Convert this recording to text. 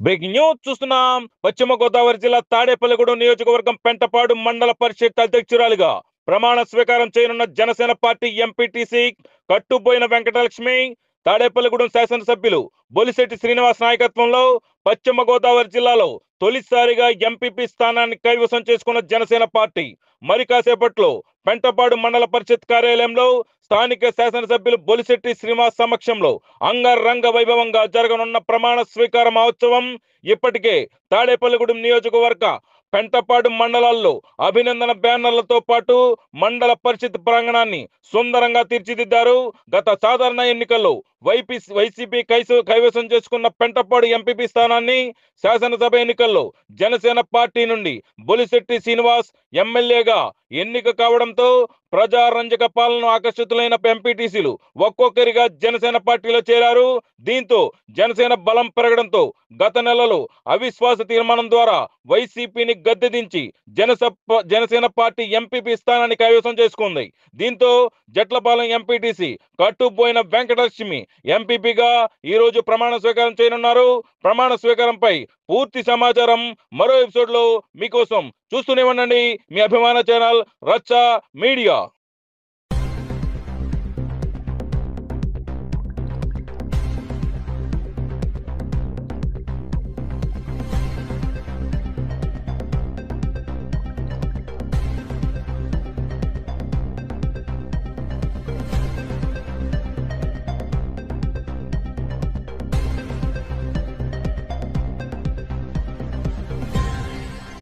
Breaking news చూస్తున్నాం. పశ్చిమ గోదావరి జిల్లా తాడేపల్లిగూడెం నియోజకవర్గం పెంటపాడు మండల పరిషత్ అధ్యక్షురాలిగా ప్రమాణ స్వీకారం చేయనున్న జనసేన పార్టీ ఎంపీటీసీ కట్టుబోయిన వెంకటలక్ష్మి తాడేపల్లిగూడెం శాసనసభ్యులు బొలిశెట్టి శ్రీనివాస్ నాయకత్వంలో పశ్చిమ గోదావరి జిల్లాలో తొలిసారిగా ఎంపీపీ స్థానాన్ని కైవసం చేసుకున్న జనసేన పార్టీ మరి కాసేపట్లో పెంటపాడు మండల పరిషత్ కార్యాలయంలో స్థానిక శాసనసభ్యులు బొలిశెట్టి శ్రీనివాస్ సమక్షంలో అంగరంగ వైభవంగా జరగనున్న ప్రమాణ స్వీకార మహోత్సవం ఇప్పటికే తాడేపల్లిగూడెం నియోజకవర్గ పెంటపాడు మండలాల్లో అభినందన బ్యానర్లతో పాటు మండల పరిషత్ ప్రాంగణాన్ని సుందరంగా తీర్చిదిద్దారు. గత సాధారణ ఎన్నికల్లో వైసీపీ కైవసం చేసుకున్న పెంటపాడు ఎంపీపీ స్థానాన్ని శాసనసభ ఎన్నికల్లో జనసేన పార్టీ నుండి బొలిశెట్టి శ్రీనివాస్ ఎమ్మెల్యేగా ఎన్నిక కావడంతో ప్రజారంజక పాలన ఆకర్షితులైన ఎంపీటీసీలు ఒక్కొక్కరిగా జనసేన పార్టీలో చేరారు. దీంతో జనసేన బలం పెరగడంతో గత నెలలో అవిశ్వాస తీర్మానం ద్వారా వైసీపీని గద్దెదించి జనసేన పార్టీ ఎంపీపీ స్థానాన్ని కైవసం చేసుకుంది. దీంతో జట్లపాలెం ఎంపీటీసీ కట్టుబోయిన వెంకటలక్ష్మి ఎంపీపీగా ఈ రోజు ప్రమాణ స్వీకారం చేయనున్నారు. ప్రమాణ స్వీకారంపై పూర్తి సమాచారం మరో ఎపిసోడ్ లో మీకోసం చూస్తూనే ఉండండి మీ అభిమాన ఛానల్ రచ్చ మీడియా.